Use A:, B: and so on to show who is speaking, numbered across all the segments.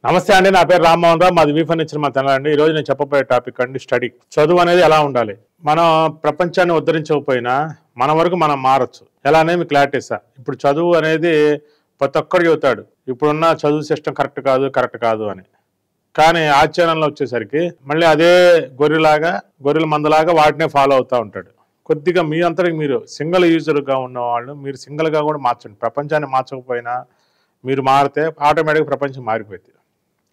A: నమస్తే అండి, నా పేరు రామ్మోహన్ రావు, మాది వి ఫర్నిచర్ మా తెలంగాణ. ఈ రోజు నేను చెప్పబోయే టాపిక్ అండి స్టడీ. చదువు అనేది ఎలా ఉండాలి. మనం ప్రపంచాన్ని ఉద్ధరించకపోయినా మన వరకు మనం మారచ్చు. ఎలా అనేది మీకు క్లారిటీ ఇస్తా. ఇప్పుడు చదువు అనేది ప్రతి ఒక్కరు చెబుతాడు ఇప్పుడున్న చదువు సిస్టమ్ కరెక్ట్ కాదు అని. కానీ ఆచరణలో వచ్చేసరికి మళ్ళీ అదే గొర్రెల మందలాగా వాటినే ఫాలో అవుతూ ఉంటాడు. కొద్దిగా మీ అంతటికి మీరు సింగిల్ యూజర్గా ఉన్నవాళ్ళు మీరు సింగిల్గా కూడా మార్చండి. ప్రపంచాన్ని మార్చకపోయినా మీరు మారితే ఆటోమేటిక్గా ప్రపంచం మారిపోయింది.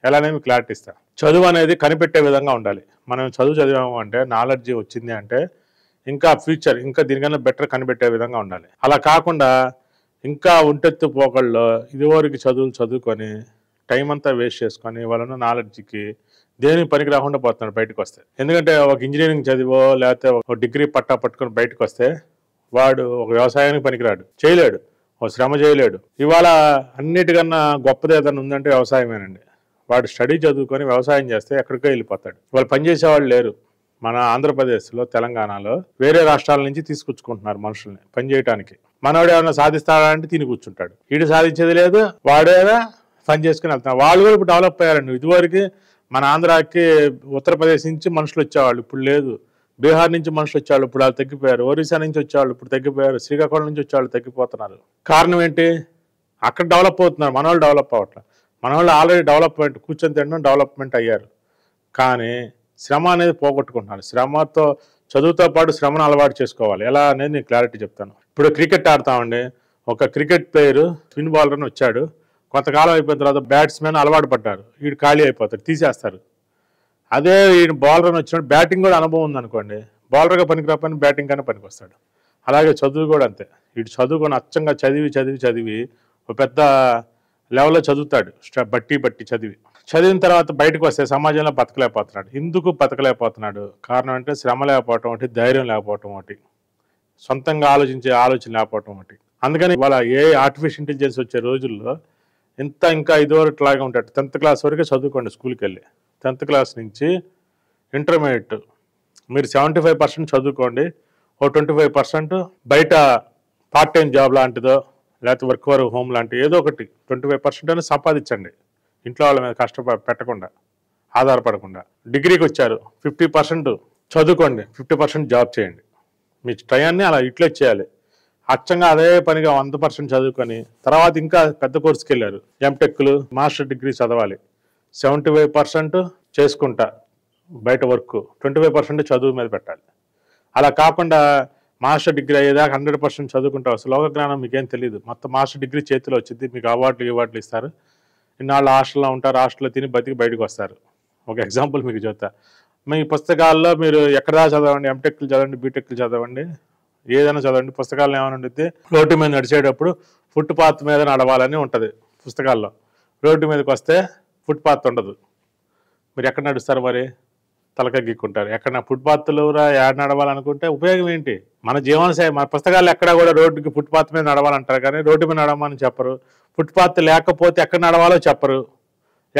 A: ఎలానే మీకు క్లారిటీ ఇస్తా. చదువు అనేది కనిపెట్టే విధంగా ఉండాలి. మనం చదువు చదివాము అంటే నాలెడ్జ్ వచ్చింది అంటే ఇంకా ఫ్యూచర్ ఇంకా దీనికన్నా బెటర్ కనిపెట్టే విధంగా ఉండాలి. అలా కాకుండా ఇంకా ఒంటెత్తు పోకళ్ళు ఇదివరకు చదువుకొని టైం అంతా వేస్ట్ చేసుకొని వాళ్ళన్న నాలెడ్జ్కి దేనికి పనికి రాకుండా పోతున్నాడు బయటకు వస్తే. ఎందుకంటే ఒక ఇంజనీరింగ్ చదివో లేకపోతే ఒక డిగ్రీ పట్టుకొని బయటకు వస్తే వాడు ఒక వ్యవసాయానికి పనికిరాడు, చేయలేడు, ఒక శ్రమ చేయలేడు. ఇవాళ అన్నిటికన్నా గొప్పది ఏదైనా ఉందంటే వ్యవసాయమేనండి. వాడు స్టడీ చదువుకొని వ్యవసాయం చేస్తే ఎక్కడికో వెళ్ళిపోతాడు. వాళ్ళు పనిచేసేవాళ్ళు లేరు. మన ఆంధ్రప్రదేశ్లో తెలంగాణలో వేరే రాష్ట్రాల నుంచి తీసుకొచ్చుకుంటున్నారు మనుషుల్ని పని చేయడానికి. మనవాడు ఏమైనా సాధిస్తాడంటే తిని కూర్చుంటాడు. వీడు సాధించేది లేదు, వాడేదా పని చేసుకుని వెళ్తాడు. వాళ్ళు కూడా ఇప్పుడు డెవలప్ అయ్యారండి. ఇదివరకు మన ఆంధ్రాకి ఉత్తరప్రదేశ్ నుంచి మనుషులు వచ్చేవాళ్ళు, ఇప్పుడు లేదు. బీహార్ నుంచి మనుషులు వచ్చేవాళ్ళు, ఇప్పుడు వాళ్ళు తగ్గిపోయారు. ఒరిస్సా నుంచి వచ్చేవాళ్ళు ఇప్పుడు తగ్గిపోయారు. శ్రీకాకుళం నుంచి వచ్చేవాళ్ళు తగ్గిపోతున్నారు. కారణం ఏంటి? అక్కడ డెవలప్ అవుతున్నారు, మన వాళ్ళు డెవలప్ అవ్వట్లేదు. మన వాళ్ళు ఆల్రెడీ డెవలప్మెంట్ కూర్చొని తినడం డెవలప్మెంట్ అయ్యారు. కానీ శ్రమ అనేది పోగొట్టుకుంటున్నారు. శ్రమతో చదువుతో పాటు శ్రమను అలవాటు చేసుకోవాలి. ఎలా అనేది నేను క్లారిటీ చెప్తాను. ఇప్పుడు క్రికెట్ ఆడతామండి. ఒక క్రికెట్ ప్లేయరు స్పిన్ బౌలర్ అని వచ్చాడు. కొంతకాలం అయిపోయిన తర్వాత బ్యాట్స్మెన్ అలవాటు పడ్డారు. వీడు ఖాళీ అయిపోతాడు, తీసేస్తారు. అదే వీడు బౌలర్ అని వచ్చినప్పుడు బ్యాటింగ్ కూడా అనుభవం ఉందనుకోండి, బౌలర్గా పనికి రాకపోయినా బ్యాటింగ్ కానీ పనికి వస్తాడు. అలాగే చదువు కూడా అంతే. వీడు చదువుకొని అచ్చంగా చదివి ఒక పెద్ద లెవెల్లో చదువుతాడు. బట్టి చదివిన తర్వాత బయటకు వస్తే సమాజంలో బతకలేకపోతున్నాడు. ఎందుకు బతకలేకపోతున్నాడు? కారణం అంటే శ్రమ లేకపోవటం ఒకటి, ధైర్యం లేకపోవటం ఒకటి, సొంతంగా ఆలోచన లేకపోవటం ఒకటి. అందుకని ఇవాళ ఆర్టిఫిషియల్ ఇంటెలిజెన్స్ వచ్చే రోజుల్లో ఇంకా ఇదివరకు లాగా ఉంటాడు. 10th క్లాస్ వరకే చదువుకోండి స్కూల్కి వెళ్ళి. 10th క్లాస్ నుంచి ఇంటర్మీడియట్ మీరు 75% చదువుకోండి. ఓ 25% బయట పార్ట్ టైం జాబ్ లాంటిదో లేకపోతే వర్క్ ఫర్ హోమ్ లాంటి ఏదో ఒకటి 25% అని సంపాదించండి. ఇంట్లో వాళ్ళ మీద పెట్టకుండా, ఆధారపడకుండా. డిగ్రీకి వచ్చారు, 50% చదువుకోండి, 50% జాబ్ చేయండి. మీ టయాన్ని అలా యూటిలైజ్ చేయాలి. అచ్చంగా అదే పనిగా 100% చదువుకొని తర్వాత ఇంకా పెద్ద కోర్సుకి వెళ్ళారు, ఎంటెక్లు, మాస్టర్ డిగ్రీ చదవాలి. 75% చేసుకుంటా బయట వర్క్, 25% చదువు మీద పెట్టాలి. అలా కాకుండా మాస్టర్ డిగ్రీ అయ్యేదాకా 100% చదువుకుంటారు. అసలు లోక జ్ఞానం మీకేం తెలియదు. మొత్తం మాస్టర్ డిగ్రీ చేతిలో వచ్చింది, మీకు అవార్డులు ఇస్తారు. ఇన్నాళ్ళు హాస్టల్లో ఉంటారు, హాస్టల్లో తిని బతికి బయటకు వస్తారు. ఒక ఎగ్జాంపుల్ మీకు చెప్తా. మీ పుస్తకాల్లో మీరు ఎక్కడా చదవండి, ఎంటెక్లు చదవండి, బీటెక్లు చదవండి, ఏదైనా చదవండి, పుస్తకాల్లో ఏమైనా ఉంటుంది, రోడ్డు మీద నడిచేటప్పుడు ఫుట్పాత్ మీద నడవాలని ఉంటుంది పుస్తకాల్లో. రోడ్డు మీదకి వస్తే ఫుట్పాత్ ఉండదు. మీరు ఎక్కడ నడుస్తారు? మరి తలకాయ గీక్కుంటారు. ఎక్కడ ఫుట్పాత్లు యాడ్ నడవాలనుకుంటే ఉపయోగం ఏంటి? మన జీవనశైలి, మన పుస్తకాలు ఎక్కడ కూడా రోడ్డుకి ఫుట్పాత్ మీద నడవాలంటారు, కానీ రోడ్డు మీద నడవమని చెప్పరు. ఫుట్పాత్ లేకపోతే ఎక్కడ నడవాలో చెప్పరు.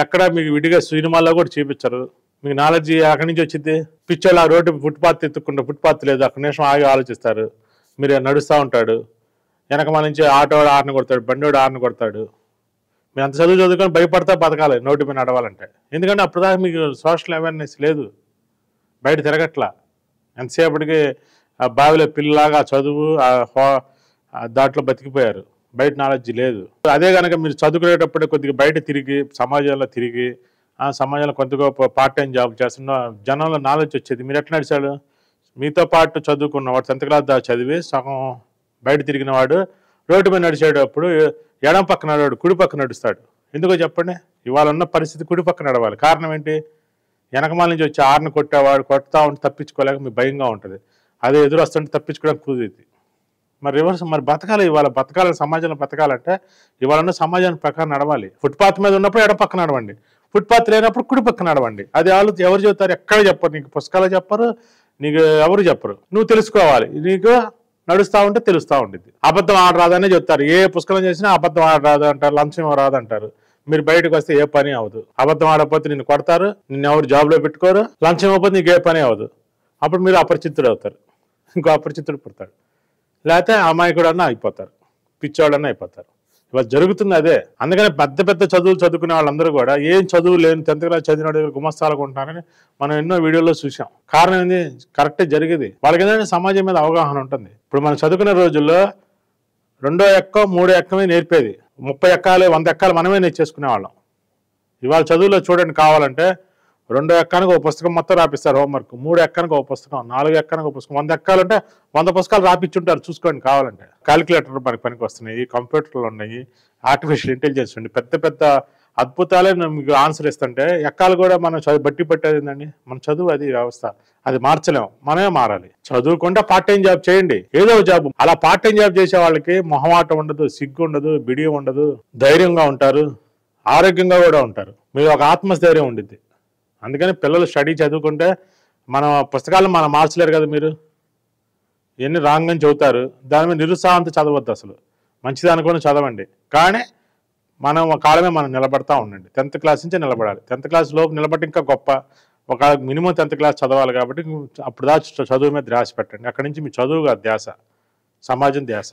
A: ఎక్కడ మీకు విడిగా సినిమాల్లో కూడా చూపించరు. మీకు నాలెడ్జ్ అక్కడి నుంచి వచ్చింది. పిచ్చోళ్ళు ఆ రోడ్డు ఫుట్పాత్ ఎత్తుకుంటే ఫుట్పాత్ లేదు, అక్కడ నిమిషం ఆగి ఆలోచిస్తారు. మీరు నడుస్తూ ఉంటాడు, వెనక మన నుంచి ఆటోడు ఆరుని కొడతాడు, బండివాడు ఆరుని కొడతాడు. మీరు అంత చదువుకొని భయపడతా బతకాలి రోడ్డు మీద నడవాలంటే. ఎందుకంటే అప్పుడు దాకా మీకు సోషల్ అవేర్నెస్ లేదు, బయట తిరగట్లా. ఎంతసేపటికి బావిలో పిల్లలాగా చదువు దాంట్లో బతికిపోయారు, బయట నాలెడ్జ్ లేదు. అదే కనుక మీరు చదువుకునేటప్పుడు కొద్దిగా బయట తిరిగి సమాజంలో సమాజంలో కొద్దిగా పార్ట్ టైం జాబ్ చేస్తున్న జనంలో నాలెడ్జ్ వచ్చేది. మీరు ఎట్లా నడిచాడు? మీతో పాటు చదువుకున్నవాడు 10th క్లాస్ దాకా చదివి సగం బయట తిరిగిన వాడు రోడ్డు మీద నడిచేటప్పుడు ఎడం పక్క నడవాడు, కుడి పక్క నడుస్తాడు. ఎందుకో చెప్పండి? ఇవాళ ఉన్న పరిస్థితి కుడి పక్క నడవాలి. కారణం ఏంటి? వెనకమాల నుంచి వచ్చి ఆరుని కొట్టేవాడు కొడతా ఉంటే తప్పించుకోలేక మీకు భయంగా ఉంటుంది. అదే ఎదురు వస్తుంటే తప్పించుకోవడానికి కుదిరింది. మరి రివర్స్, మరి బతకాలి. ఇవాళ బతకాలి, సమాజంలో బతకాలంటే ఇవాళ ఉన్న సమాజాన్ని ప్రకారం నడవాలి. ఫుట్పాత్ మీద ఉన్నప్పుడు ఎడ పక్క నడవండి, ఫుట్పాత్ లేనప్పుడు కుడి పక్క నడవండి. అది వాళ్ళు ఎవరు చెబుతారు? ఎక్కడ చెప్పరు. నీకు పుస్తకాలు చెప్పరు, నీకు ఎవరు చెప్పరు. నువ్వు తెలుసుకోవాలి. నీకు నడుస్తూ ఉంటే తెలుస్తూ ఉంటుంది. అబద్ధం ఆడరాదనే చెప్తారు. ఏ పుస్తకం చేసినా అబద్ధం ఆడరాదు అంటారు, లంచం రాదు అంటారు. మీరు బయటకు వస్తే ఏ పని అవ్వదు. అబద్ధం ఆడకపోతే నిన్ను కొడతారు, నిన్ను ఎవరు జాబ్లో పెట్టుకోరు. లంచం ఇవ్వకపోతే నీకు ఏ పని అవ్వదు. అప్పుడు మీరు అపరిచితుడు అవుతారు, ఇంకో అపరిచితుడు పుడతాడు. లేకపోతే అమాయకుడన్నా అయిపోతారు, పిచ్చోళ్ళన్నా అయిపోతారు. ఇవాళ జరుగుతుంది అదే. అందుకని పెద్ద పెద్ద చదువులు చదువుకునే వాళ్ళందరూ కూడా ఏం చదువు లేని 10th క్లాస్ చదివిన గుమస్తాలకు ఉంటారని మనం ఎన్నో వీడియోలో చూసాం. కారణం ఏంది? కరెక్టే జరిగేది. వాళ్ళకి ఏంటంటే సమాజం మీద అవగాహన ఉంటుంది. ఇప్పుడు మనం చదువుకునే రోజుల్లో 2వ ఎక్కం 3వ ఎక్కమే నేర్పేది. 30 ఎక్కాలు 100 ఎక్కాలు మనమే నేర్చేసుకునే వాళ్ళం. ఇవాళ చదువులో చూడండి, కావాలంటే 2వ ఎక్కానికి ఒక పుస్తకం మొత్తం రాపిస్తారు హోంవర్క్, 3వ ఎక్కానికి ఒక పుస్తకం, 4వ ఎక్కానికి ఒక పుస్తకం, 100 ఎక్కాలంటే 100 పుస్తకాలు రాపిచ్చుంటారు. చూసుకోండి కావాలంటే. క్యాలిక్యులేటర్ మనకి పనికి వస్తున్నాయి, కంప్యూటర్లు ఉన్నాయి, ఆర్టిఫిషియల్ ఇంటెలిజెన్స్ ఉంది, పెద్ద పెద్ద అద్భుతాలే మీకు ఆన్సర్ ఇస్తుంటే ఎక్కాలు కూడా మనం బట్టి పెట్టేది ఏంటండి? మన చదువు అది వ్యవస్థ, అది మార్చలేము, మనమే మారాలి. చదువుకుంటే పార్ట్ టైం జాబ్ చేయండి, ఏదో జాబ్. అలా పార్ట్ టైం జాబ్ చేసే వాళ్ళకి మొహమాటం ఉండదు, సిగ్గు ఉండదు, బిడియం ఉండదు, ధైర్యంగా ఉంటారు, ఆరోగ్యంగా కూడా ఉంటారు. మీరు ఒక ఆత్మస్థైర్యం ఉండిద్ది. అందుకని పిల్లలు స్టడీ చదువుకుంటే మన పుస్తకాలను మనం మార్చలేరు కదా. మీరు ఎన్ని రాంగ్ అని చదువుతారు, దాని మీద నిరుత్సాహంతో చదవద్దు. అసలు మంచిది అనుకుని చదవండి, కానీ మనం కాలమే మనం నిలబడతా ఉండండి. 10th క్లాస్ నుంచే నిలబడాలి. 10th క్లాస్ లోపు నిలబడి ఇంకా గొప్ప, ఒక మినిమం 10th క్లాస్ చదవాలి కాబట్టి అప్పుడు దాకా చదువు మీద ధ్యాస పెట్టండి. అక్కడి నుంచి మీ చదువుగా ధ్యాస, సమాజం ధ్యాస.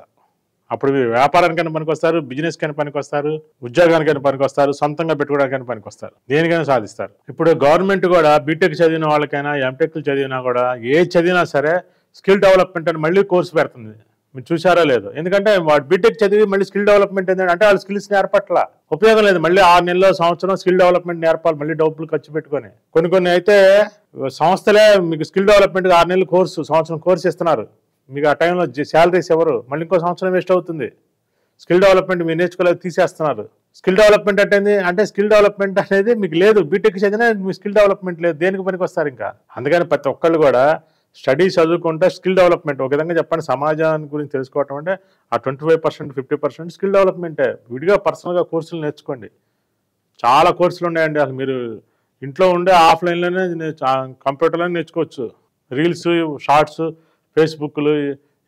A: అప్పుడు మీరు వ్యాపారానికైనా పనికొస్తారు, బిజినెస్కైనా పనికొస్తారు, ఉద్యోగానికైనా పనికొస్తారు, సొంతంగా పెట్టుకోవడానికైనా పనికొస్తారు, దేనికైనా సాధిస్తారు. ఇప్పుడు గవర్నమెంట్ కూడా బీటెక్ చదివిన వాళ్ళకైనా ఎంటెక్లు చదివినా కూడా ఏ చదివినా సరే స్కిల్ డెవలప్మెంట్ అని మళ్ళీ కోర్సు పెడుతుంది. మీరు చూసారో లేదు? ఎందుకంటే వాడు బీటెక్ చదివి మళ్ళీ స్కిల్ డెవలప్మెంట్ ఏంటంటే వాళ్ళు స్కిల్స్ నేర్పట్ల ఉపయోగం లేదు. మళ్ళీ 6 నెలలు సంవత్సరం స్కిల్ డెవలప్మెంట్ నేర్పాలి, మళ్ళీ డబ్బులు ఖర్చు పెట్టుకొని. కొన్ని అయితే సంస్థలే మీకు స్కిల్ డెవలప్మెంట్ 6 నెలలు కోర్సు, సంవత్సరం కోర్సు ఇస్తున్నారు. మీకు ఆ టైంలో శాలరీస్ ఎవరు? మళ్ళీ ఇంకో సంవత్సరం వేస్ట్ అవుతుంది. స్కిల్ డెవలప్మెంట్ మీరు నేర్చుకోలేదు, తీసేస్తున్నారు. స్కిల్ డెవలప్మెంట్ అంటే స్కిల్ డెవలప్మెంట్ అనేది మీకు లేదు. బీటెక్ చదివినా మీ స్కిల్ డెవలప్మెంట్ లేదు, దేనికి పనికి వస్తారు ఇంకా? అందుకని ప్రతి ఒక్కళ్ళు కూడా స్టడీ చదువుకుంటే స్కిల్ డెవలప్మెంట్, ఒక విధంగా చెప్పండి, సమాజాన్ని గురించి తెలుసుకోవటం అంటే ఆ 25% 50% స్కిల్ డెవలప్మెంటే. విడిగా పర్సనల్గా కోర్సులు నేర్చుకోండి. చాలా కోర్సులు ఉన్నాయండి. అసలు మీరు ఇంట్లో ఉండే ఆఫ్లైన్లోనే కంప్యూటర్లోనే నేర్చుకోవచ్చు. రీల్స్, షార్ట్స్, ఫేస్బుక్లు,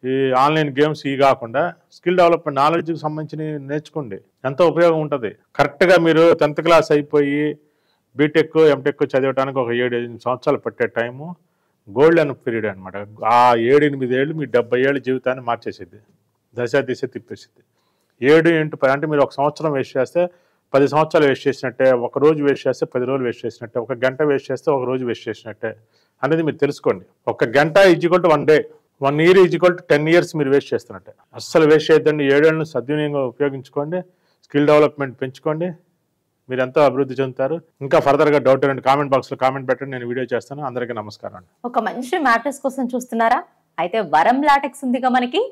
A: ఈ ఆన్లైన్ గేమ్స్ ఇవి కాకుండా స్కిల్ డెవలప్మెంట్, నాలెడ్జ్కి సంబంధించి నేర్చుకోండి, ఎంతో ఉపయోగం ఉంటుంది. కరెక్ట్గా మీరు 10th క్లాస్ అయిపోయి బీటెక్ ఎంటెక్ చదవడానికి ఒక 7-8 సంవత్సరాలు పట్టే టైము గోల్డెన్ పీరియడ్ అనమాట. ఆ 7-8 ఏళ్ళు మీ 70 ఏళ్ళ జీవితాన్ని మార్చేసిద్ది, దిశ తిప్పేసిద్ది. 7-8 అంటే మీరు ఒక సంవత్సరం వేస్ట్ చేస్తే 10 సంవత్సరాలు వేస్ట్ చేసినట్టే, ఒక రోజు వేస్ట్ చేస్తే 10 రోజులు వేస్ట్ చేసినట్టే, ఒక గంట వేస్ట్ చేస్తే ఒక రోజు వేస్ట్ చేసినట్టే అనేది మీరు తెలుసుకోండి. ఒక గంట equal to 1 day, 1 year equal to 10 years మీరు వేస్ట్ చేస్తున్నట్టే. అస్సలు వేస్ట్ చేయొద్దండి. 7 ఏళ్ళను సద్వినియోగంగా ఉపయోగించుకోండి, స్కిల్ డెవలప్మెంట్ పెంచుకోండి, మీరు ఎంతో అభివృద్ధి చెందుతారు. ఇంకా ఫర్దర్గా డౌట్ ఉంటే కామెంట్ బాక్స్లో కామెంట్ పెట్టండి, నేను వీడియో చేస్తాను. అందరికీ నమస్కారం.
B: ఒక మంచి మ్యాట్రెస్ కోసం చూస్తున్నారా? అయితే వరం లాటెక్స్ ఉందిగా మనకి.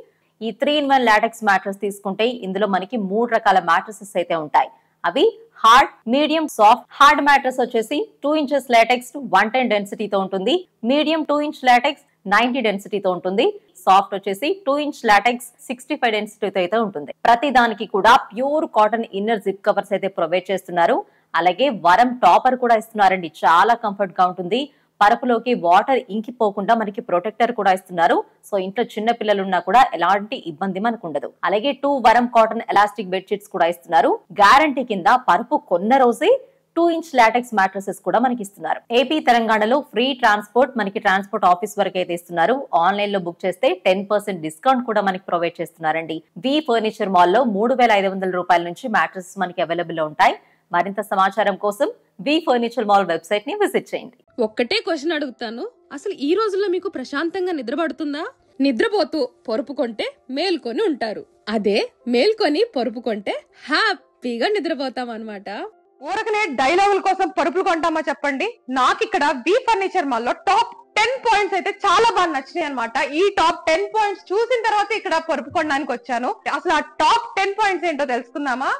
B: ఈ 3-in-1 లాటెక్స్ మ్యాట్రెస్ తీసుకుంటే ఇందులో మనకి 3 రకాల మ్యాట్రెసెస్ అయితే ఉంటాయి. అవి hard, medium, soft. Hard mattress వచ్చేసి 2 inches లాటెక్స్ 110 డెన్సిటీతో ఉంటుంది. మీడియం 2 inch లాటెక్స్ 90 డెన్సిటీతో ఉంటుంది. సాఫ్ట్ వచ్చేసి 2 inch లాటెక్స్ 65 డెన్సిటీతో అయితే ఉంటుంది. ప్రతి దానికి కూడా pure cotton inner zip covers అయితే ప్రొవైడ్ చేస్తున్నారు. అలాగే వరం టాపర్ కూడా ఇస్తున్నారండి, చాలా కంఫర్ట్ గా ఉంటుంది. పరపులోకి వాటర్ ఇంకిపోకుండా మనకి ప్రొటెక్టర్ కూడా ఇస్తున్నారు. సో ఇంట్లో చిన్న పిల్లలు ఉన్నా కూడా ఎలాంటి ఇబ్బంది మనకు ఉండదు. అలాగే 2 వరం కాటన్ ఎలాస్టిక్ బెడ్షీట్స్ కూడా ఇస్తున్నారు. గ్యారంటీ కింద పరుపు కొన్న రోజే 2 inch లాటెక్స్ మ్యాట్రసెస్ కూడా మనకి ఇస్తున్నారు. ఏపీ తెలంగాణలో ఫ్రీ ట్రాన్స్పోర్ట్, మనకి ట్రాన్స్పోర్ట్ ఆఫీస్ వరకు అయితే ఇస్తున్నారు. ఆన్లైన్ లో బుక్ చేస్తే 10% డిస్కౌంట్ కూడా మనకి ప్రొవైడ్ చేస్తున్నారండి. వి ఫర్నిచర్ మాల్ లో 3,500 రూపాయల నుంచి మ్యాట్రసెస్ మనకి అవైలబుల్ లో ఉంటాయి. మరింత సమాచారం కోసం వి ఫర్నిచర్ మాల్ వెబ్సైట్ ని విజిట్ చేయండి.
C: ఒక్కటే క్వశ్చన్ అడుగుతాను, అసలు ఈ రోజుల్లో మీకు ప్రశాంతంగా నిద్రపడుతుందా? నిద్రపోతూ పొరుపు కొంటే మేల్కొని ఉంటారు. అదే మేల్కొని పొరుపు కొంటే హ్యాపీగా నిద్రపోతాం అన్నమాట.
D: ఊరకనే డైలాగుల కోసం పరుపులు కొంటామా చెప్పండి? నాకు ఇక్కడ వి ఫర్నిచర్ మాల్ లో టాప్ 10 పాయింట్స్ అయితే చాలా బాగా నచ్చినాయి అనమాట. ఈ టాప్ 10 పాయింట్స్ చూసిన తర్వాత ఇక్కడ పరుపు కొనడానికి వచ్చాను. అసలు ఆ టాప్ 10 పాయింట్స్ ఏంటో తెలుసుకుందామా?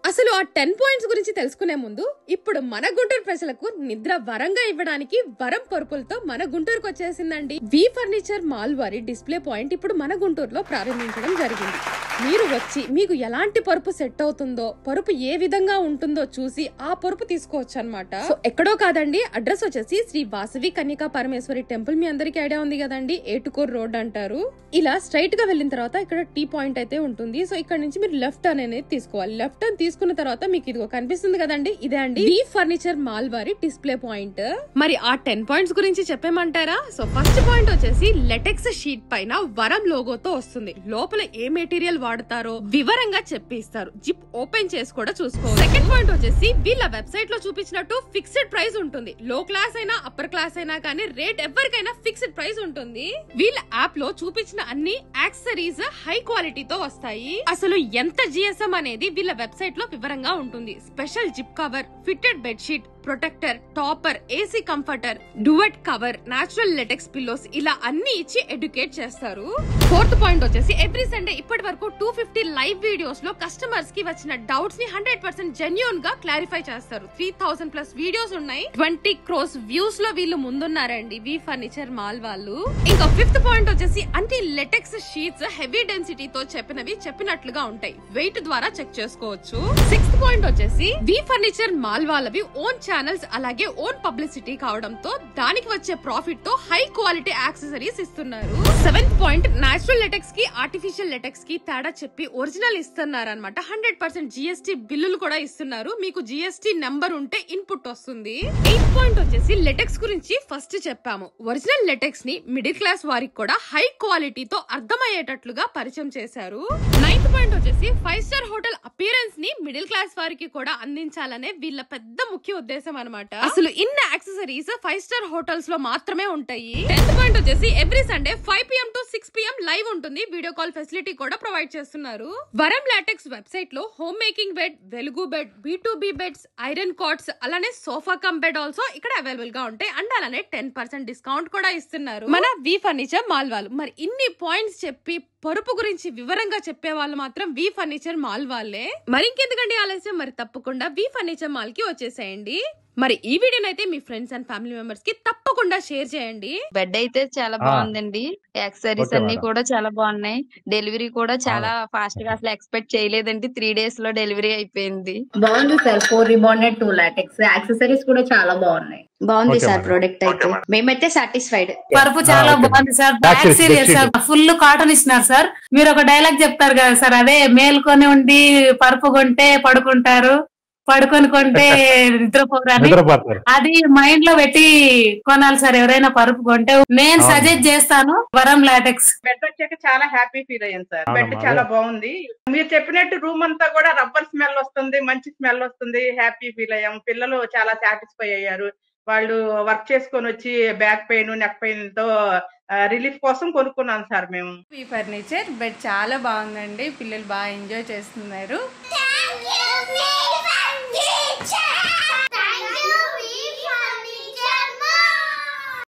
C: అసలు ఆ 10 పాయింట్స్ గురించి తెలుసుకునే ముందు ఇప్పుడు మన గుంటూరు ప్రజలకు నిద్ర వరంగా ఇవ్వడానికి వరం పరుపులతో మన గుంటూరుకు వచ్చేసిందండి. వి ఫర్నిచర్ మాల్ వారి డిస్ప్లే పాయింట్ ఇప్పుడు మన గుంటూరులో ప్రారంభించడం జరిగింది. మీరు వచ్చి మీకు ఎలాంటి పరుపు సెట్ అవుతుందో, పరుపు ఏ విధంగా ఉంటుందో చూసి ఆ పరుపు తీసుకోవచ్చు అనమాట. సో ఎక్కడో కాదండి, అడ్రస్ వచ్చేసి శ్రీ వాసవి కన్యకా పరమేశ్వరి టెంపుల్. మీ అందరికి ఐడియా ఉంది కదండి, ఏటుకోర్ రోడ్ అంటారు. ఇలా స్ట్రైట్ గా వెళ్ళిన తర్వాత ఇక్కడ టీ పాయింట్ అయితే ఉంటుంది. సో ఇక్కడ నుంచి మీరు లెఫ్ట్ టర్న్ అనేది తీసుకోవాలి. లెఫ్ట్ టర్న్ తీసుకున్న తర్వాత మీకు ఇదిగో కనిపిస్తుంది కదండి, ఇదే అండి వి ఫర్నిచర్ మాల్ వారి డిస్ప్లే పాయింట్. మరి ఆ 10 పాయింట్స్ గురించి చెప్పేమంటారా? సో ఫస్ట్ పాయింట్ వచ్చేసి లెటెక్స్ షీట్ పైన వరం లోగోతో వస్తుంది. లోపల ఏ మెటీరియల్ వాడతారో వివరంగా చెప్పిస్తారు. జిప్ ఓపెన్ చేసి కూడా చూసుకోవచ్చు. సెకండ్ పాయింట్ వచ్చేసి వీళ్ళ వెబ్సైట్ లో చూపించినట్టు ఫిక్స్డ్ ప్రైస్ ఉంటుంది. లో క్లాస్ అయినా అప్పర్ క్లాస్ అయినా కానీ రేట్ ఎవరికైనా ఫిక్స్డ్ ప్రైస్ ఉంటుంది. వీళ్ళ యాప్ లో చూపించిన అన్ని యాక్సెసరీస్ హై క్వాలిటీతో వస్తాయి. అసలు ఎంత జిఎస్ఎం అనేది వీళ్ళ వెబ్సైట్ లో వివరంగా ఉంటుంది. Special zip cover, fitted bedsheet, protector, topper, AC comforter, duet cover, natural latex pillows ఇలా అన్ని ఇచ్చి ఎడ్యుకేట్ చేస్తారు. ఫోర్త్ పాయింట్ వచ్చేసి ఎవ్రీ సండే ఇప్పటి వరకు 250 లైవ్ వీడియోస్ లో కస్టమర్స్ కి వచ్చిన డౌట్స్ ని 100% జెన్యూన్ గా క్లారిఫై చేస్తారు. 3000+ వీడియోస్ ఉన్నాయి. 20 crores వ్యూస్ లో వీళ్ళు ముందున్నారండి వి ఫర్నిచర్ మాల్ వాళ్ళు. ఇంకా ఫిఫ్త్ పాయింట్ వచ్చేసి అన్ని లెటెక్స్ షీట్స్ హెవీ డెన్సిటీతో చెప్పినట్లుగా ఉంటాయి. వెయిట్ ద్వారా చెక్ చేసుకోవచ్చు. సిక్స్త్ పాయింట్ వచ్చేసి వి ఫర్నిచర్ మాల్ వాళ్ళవి ఓన్ ఛానల్స్ అలాగే ఓన్ పబ్లిసిటీ కావడంతో దానికి వచ్చే ప్రాఫిట్ తో హై క్వాలిటీ యాక్సెసరీస్ ఇస్తున్నారు. సెవెంత్ పాయింట్ నేచురల్ లెటెక్స్ కి ఆర్టిఫిషియల్ లెటెక్స్ కి తేడా చెప్పి ఒరిజినల్ ఇస్తున్నారు అనమాట. 100% జిఎస్టీ బిల్లులు కూడా ఇస్తున్నారు. మీకు జిఎస్టీ నెంబర్ ఉంటే ఇన్పుట్ వస్తుంది. ఎయిత్ పాయింట్ వచ్చేసి లెటెక్స్ గురించి ఫస్ట్ చెప్పాము. ఒరిజినల్ లెటెక్స్ ని మిడిల్ క్లాస్ వారికి కూడా హై క్వాలిటీతో అర్థమయ్యేటట్లుగా పరిచయం చేశారు. నైన్త్ పాయింట్ వచ్చేసి 5-star హోటల్ అపియరెన్స్ ని మిడిల్ క్లాస్ వారికి కూడా అందించాలనే వీళ్ళ పెద్ద ముఖ్య ఉద్దేశం అనమాట. అసలు ఇన్ని యాక్సెసరీస్ 5-star హోటల్స్ లో మాత్రమే ఉంటాయి. 10th పాయింట్ వచ్చేసి every Sunday 5 PM to 6 PM live ఉంటుంది. వీడియో కాల్ ఫెసిలిటీ కూడా ప్రొవైడ్ చేస్తున్నారు. వరం లాటెక్స్ వెబ్సైట్ లో హోమ్ మేకింగ్ బెడ్, వెలుగు bed, B2B beds, iron cots అలానే సోఫా కమ్ బెడ్ ఆల్సో ఇక్కడ అవైలబుల్ గా ఉంటాయి. అండ్ అలానే 10% డిస్కౌంట్ కూడా ఇస్తున్నారు మన వి ఫర్నిచర్ మాల్ వాళ్ళు. మరి ఇన్ని పాయింట్స్ చెప్పి పరుపు గురించి వివరంగా చెప్పే వాళ్ళు మాత్రం వి ఫర్నిచర్ మాల్ వాళ్ళే. మరి ఇంకెందుకండి ఆలస్యం, మరి తప్పకుండా వి ఫర్నిచర్ మాల్ కి వచ్చేసేయండి. మరి ఈ వీడియోనైతే మీ ఫ్రెండ్స్ అండ్ ఫ్యామిలీ మెంబర్స్ కి తప్పకుండా షేర్ చేయండి.
E: బెడ్ అయితే చాలా బాగుందండి. యాక్సెసరీస్ అన్ని కూడా చాలా బాగున్నాయి. డెలివరీ కూడా చాలా ఫాస్ట్ గా, అసలు ఎక్స్పెక్ట్ చేయలేదండి. 3 days లో డెలివరీ అయిపోయింది.
F: బాగుంది సార్. 4 రిబాండెడ్ 2 లాటెక్స్ యాక్సెసరీస్ కూడా చాలా బాగున్నాయి.
G: బాగుంది సార్ ప్రొడక్ట్ అయితే. మేమైతే సాటిస్ఫైడ్.
H: పరుపు చాలా బాగుంది sir. Back serious sir, full cotton ఇస్తున్నారు సార్. మీరు ఒక డైలాగ్ చెప్తారు కదా సార్, అదే మేల్కొని ఉండి పరుపు కొంటే పడుకుంటారు, పడుకొని కొంటే నిద్రపోతారు. అది మైండ్ లో పెట్టి కొనాలి సార్ ఎవరైనా పరుపు కొంటే. నేను సజెస్ట్ చేస్తాను వరం లాటెక్స్.
D: బెడ్ వచ్చాక చాలా హ్యాపీ ఫీల్ అయ్యాను సార్. బెడ్ చాలా బాగుంది. మీరు చెప్పినట్టు రూమ్ అంతా కూడా రబ్బర్ స్మెల్ వస్తుంది, మంచి స్మెల్ వస్తుంది. హ్యాపీ ఫీల్ అయ్యాం. పిల్లలు చాలా సాటిస్ఫై అయ్యారు. వాళ్ళు వర్క్ చేసుకొని వచ్చి బ్యాక్ పెయిన్, నెక్ పెయిన్ తో రిలీఫ్ కోసం కొనుక్కున్నాను సార్ మేము.
I: ఈ ఫర్నిచర్ బెడ్ చాలా బాగుందండి. పిల్లలు బాగా ఎంజాయ్ చేస్తున్నారు.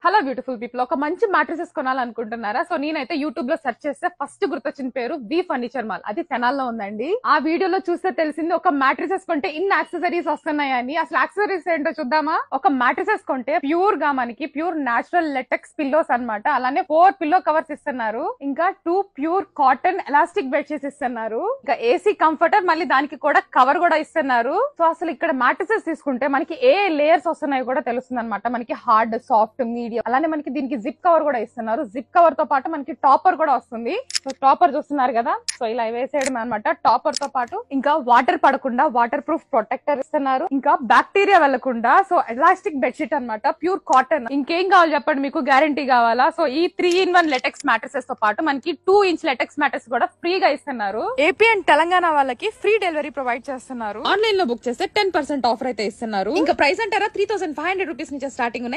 D: హలో బ్యూటిఫుల్ పీపుల్, ఒక మంచి మ్యాట్రెసెస్ కొనాలనుకుంటున్నారా? సో నేనైతే యూట్యూబ్ లో సెర్చ్ చేస్తే ఫస్ట్ గుర్తొచ్చిన పేరు వి ఫర్నిచర్ మాల్. అది తెనాల్లో ఉందండి. ఆ వీడియోలో చూస్తే తెలిసింది ఒక మ్యాట్రెసెస్ కొంటే ఇన్ని యాక్సెసరీస్ వస్తున్నాయని. అసలు యాక్సెసరీస్ ఏంటో చూద్దామా? ఒక మ్యాట్రెసెస్ కొంటే ప్యూర్ గా మనకి ప్యూర్ నాచురల్ లెటెక్స్ పిల్లోస్ అన్నమాట. అలానే 4 పిల్లో కవర్స్ ఇస్తున్నారు. ఇంకా 2 ప్యూర్ కాటన్ ఎలాస్టిక్ బెడ్షీట్స్ ఇస్తున్నారు. ఇంకా ఏసీ కంఫర్టర్, మళ్ళీ దానికి కూడా కవర్ కూడా ఇస్తున్నారు. సో అసలు ఇక్కడ మ్యాట్రెసెస్ తీసుకుంటే మనకి ఏ లేయర్స్ వస్తున్నాయో కూడా తెలుస్తుంది అనమాట. మనకి హార్డ్, సాఫ్ట్, మీడియం, అలానే మనకి దీనికి జిప్ కవర్ కూడా ఇస్తున్నారు. జిప్ కవర్ తో పాటు మనకి టాపర్ కూడా వస్తుంది. సో టాపర్ చూస్తున్నారు కదా, సో ఇలా వేసేయడం అనమాట. టాపర్ తో పాటు ఇంకా వాటర్ పడకుండా వాటర్ ప్రూఫ్ ప్రొటెక్టర్ ఇస్తున్నారు. ఇంకా బ్యాక్టీరియా వెళ్లకుండా సో ఎలాస్టిక్ బెడ్షీట్ అన్నమాట, ప్యూర్ కాటన్. ఇంకేం కావాలి చెప్పండి, మీకు గ్యారంటీ కావాలా? సో ఈ 3-in-1 లెటెక్స్ మ్యాట్రెసెస్ తో పాటు మనకి 2-inch లెటెక్స్ మ్యాట్రెస్ కూడా ఫ్రీగా ఇస్తున్నారు. ఏపీ అండ్ తెలంగాణ వాళ్ళకి ఫ్రీ డెలివరీ ప్రొవైడ్ చేస్తున్నారు. ఆన్లైన్ లో బుక్ చేస్తే 10% ఆఫర్ అయితే ఇస్తున్నారు. ఇంకా ప్రైస్ అంటారా 3500 రూపీస్ నుంచి స్టార్టింగ్ ఉన్నాయి.